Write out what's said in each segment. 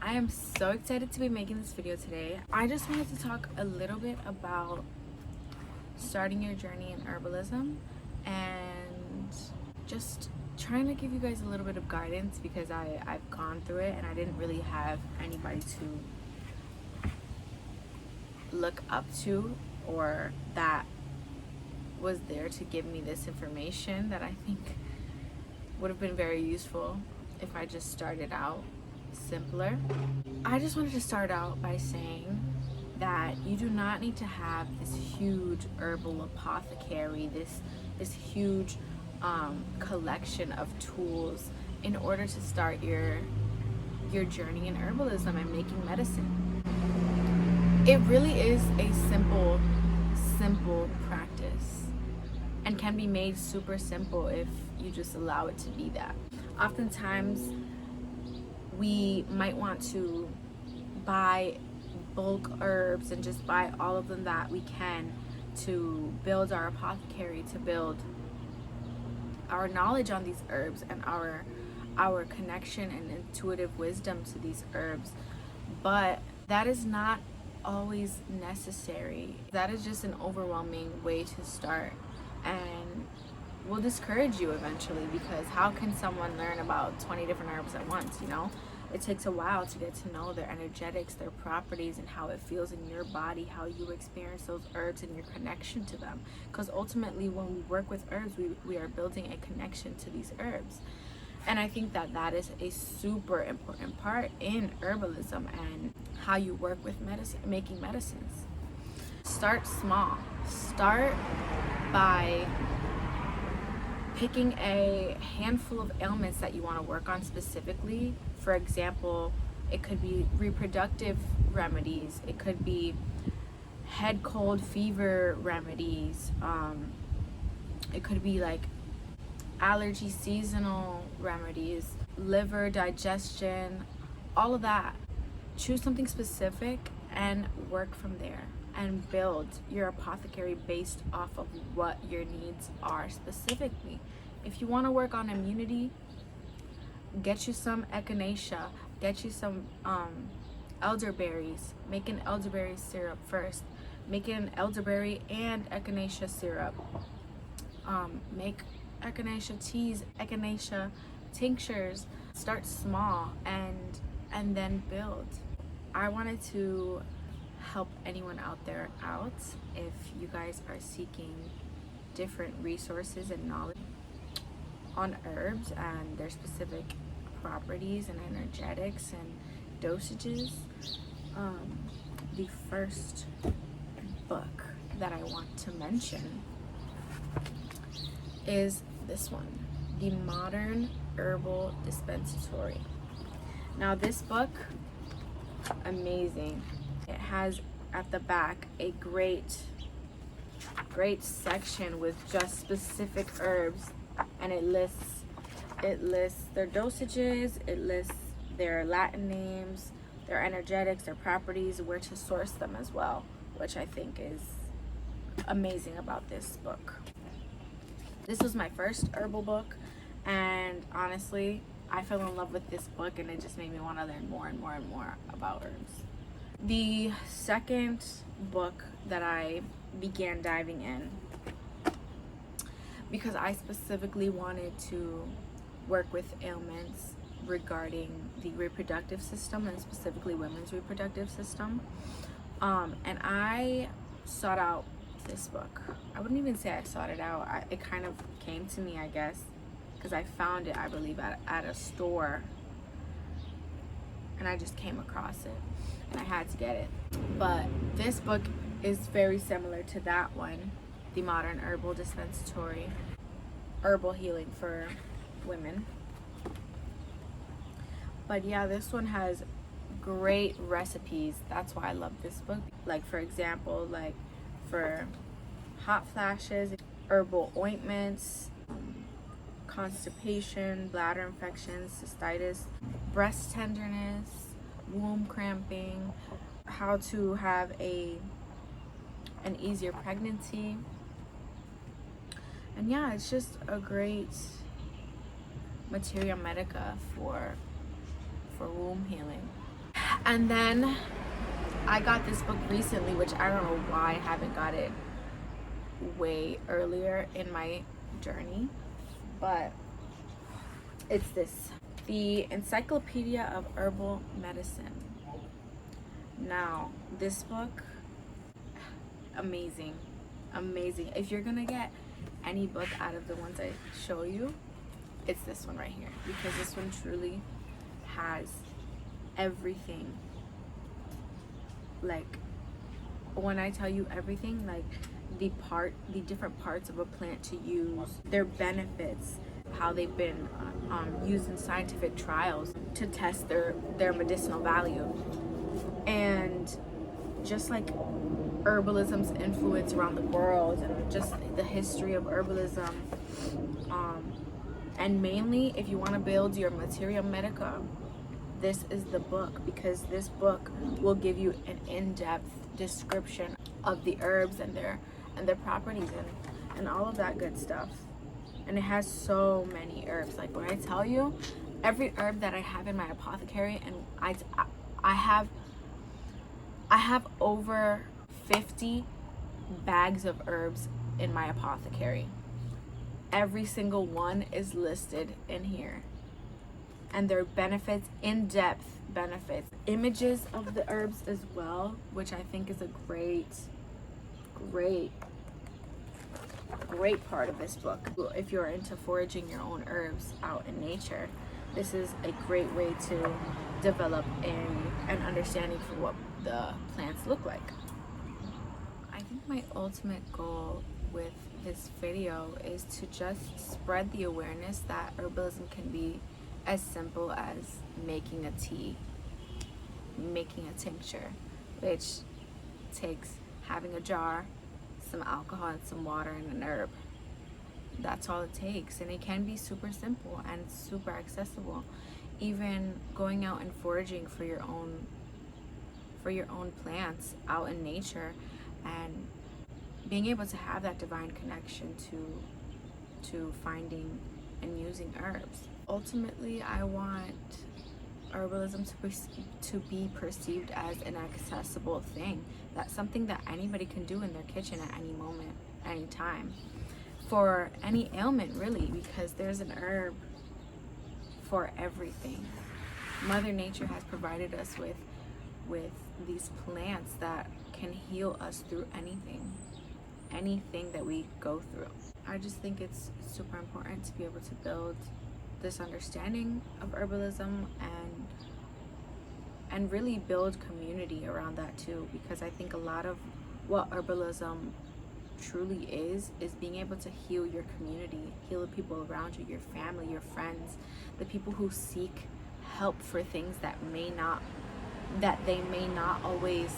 I am so excited to be making this video today. I just wanted to talk a little bit about starting your journey in herbalism and just trying to give you guys a little bit of guidance because I've gone through it and I didn't really have anybody to look up to or that was there to give me this information that I think would have been very useful if I just started out simpler. I just wanted to start out by saying that you do not need to have this huge herbal apothecary, this huge collection of tools in order to start your journey in herbalism and making medicine. It really is a simple practice and can be made super simple if you just allow it to be that. Oftentimes we might want to buy bulk herbs and just buy all of them that we can to build our apothecary, to build our knowledge on these herbs and our connection and intuitive wisdom to these herbs. But that is not always necessary. That is just an overwhelming way to start and will discourage you eventually, because how can someone learn about 20 different herbs at once, you know? It takes a while to get to know their energetics, their properties, and how it feels in your body, how you experience those herbs and your connection to them. Because ultimately when we work with herbs, we are building a connection to these herbs. And I think that that is a super important part in herbalism and how you work with medicine, making medicines. Start small. Start by picking a handful of ailments that you want to work on specifically. For example, it could be reproductive remedies. It could be head cold fever remedies. It could be like allergy seasonal remedies, liver digestion, all of that. Choose something specific and work from there and build your apothecary based off of what your needs are specifically. If you want to work on immunity, get you some echinacea, get you some elderberries. Make an elderberry syrup first. Make an elderberry and echinacea syrup. Make echinacea teas, echinacea tinctures. Start small and then build. I wanted to help anyone out there out if you guys are seeking different resources and knowledge on herbs and their specific properties and energetics and dosages. The first book that I want to mention is this one, The Modern Herbal Dispensatory. Now this book, amazing. It has at the back a great section with just specific herbs, and it lists their dosages, it lists their Latin names, their energetics, their properties, where to source them as well, which I think is amazing about this book. This was my first herbal book, and honestly, I fell in love with this book and it just made me want to learn more and more and more about herbs. The second book that I began diving in, because I specifically wanted to work with ailments regarding the reproductive system and specifically women's reproductive system, and I sought out this book. I wouldn't even say I sought it out. It kind of came to me, I guess, because I found it, I believe, at a store, and I just came across it and I had to get it. But this book is very similar to that one, The Modern Herbal Dispensatory, herbal healing for women. But yeah, this one has great recipes. That's why I love this book. Like, for example, like for hot flashes, herbal ointments, constipation, bladder infections, cystitis, breast tenderness, womb cramping, how to have an easier pregnancy. And yeah, it's just a great materia medica for womb healing. And then I got this book recently, which I don't know why I haven't got it way earlier in my journey, but it's this, the Encyclopedia of Herbal Medicine. Now, this book, amazing. If you're gonna get any book out of the ones I show you, it's this one right here, because this one truly has everything. Like, when I tell you everything, like the different parts of a plant to use, their benefits, how they've been used in scientific trials to test their medicinal value, and just like herbalism's influence around the world, and just the history of herbalism, and mainly if you want to build your materia medica, this is the book, because this book will give you an in-depth description of the herbs and their properties and all of that good stuff. And it has so many herbs. Like, when I tell you, every herb that I have in my apothecary, and I have over 50 bags of herbs in my apothecary. Every single one is listed in here, and their benefits, in-depth benefits, images of the herbs as well, which I think is a great part of this book. If you're into foraging your own herbs out in nature, this is a great way to develop an understanding for what the plants look like. I think my ultimate goal with this video is to just spread the awareness that herbalism can be as simple as making a tea, making a tincture, which takes having a jar, some alcohol, and some water, and an herb. That's all it takes, and it can be super simple and super accessible. Even going out and foraging for your own plants out in nature, and being able to have that divine connection to finding and using herbs. Ultimately, I want herbalism to be perceived as an accessible thing. That's something that anybody can do in their kitchen at any moment, any time, for any ailment, really, because there's an herb for everything. Mother Nature has provided us with these plants that can heal us through anything that we go through. I just think it's super important to be able to build this understanding of herbalism and really build community around that too, because I think a lot of what herbalism truly is being able to heal your community, heal the people around you, your family, your friends, the people who seek help for things that they may not always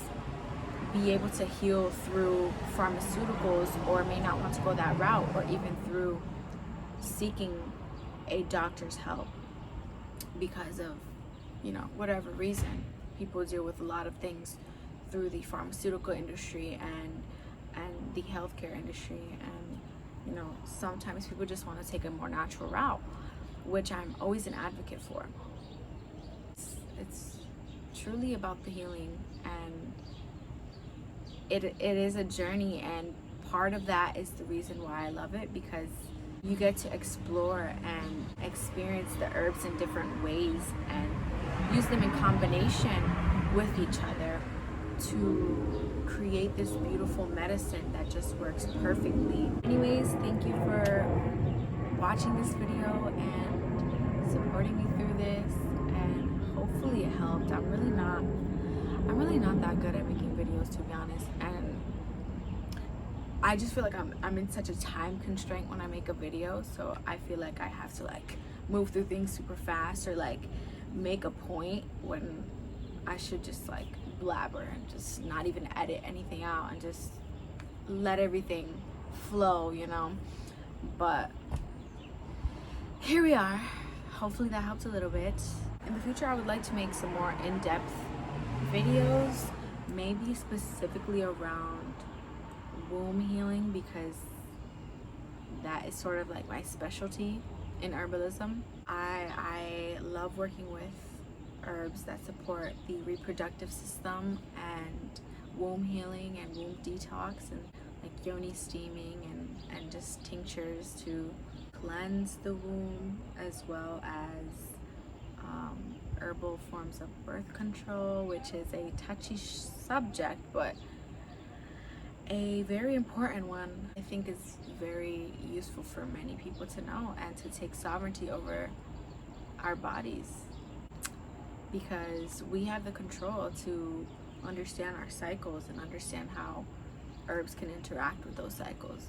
be able to heal through pharmaceuticals, or may not want to go that route, or even through seeking a doctor's help because of, whatever reason. People deal with a lot of things through the pharmaceutical industry and the healthcare industry, and sometimes people just want to take a more natural route, which I'm always an advocate for. It's truly about the healing, and it is a journey, and part of that is the reason why I love it, because you get to explore and experience the herbs in different ways and use them in combination with each other to create this beautiful medicine that just works perfectly. Anyways, thank you for watching this video and supporting me through this, and hopefully it helped. I'm really not that good at making videos, to be honest, and I just feel like I'm in such a time constraint when I make a video, so I feel like I have to move through things super fast, or make a point when I should just blabber and just not even edit anything out and just let everything flow, but here we are. Hopefully that helped a little bit. In the future, I would like to make some more in-depth videos, maybe specifically around womb healing, because that is sort of my specialty in herbalism. I love working with herbs that support the reproductive system and womb healing and womb detox, and like yoni steaming and just tinctures to cleanse the womb, as well as herbal forms of birth control, which is a touchy subject, but a very important one. I think is very useful for many people to know and to take sovereignty over our bodies, because we have the control to understand our cycles and understand how herbs can interact with those cycles.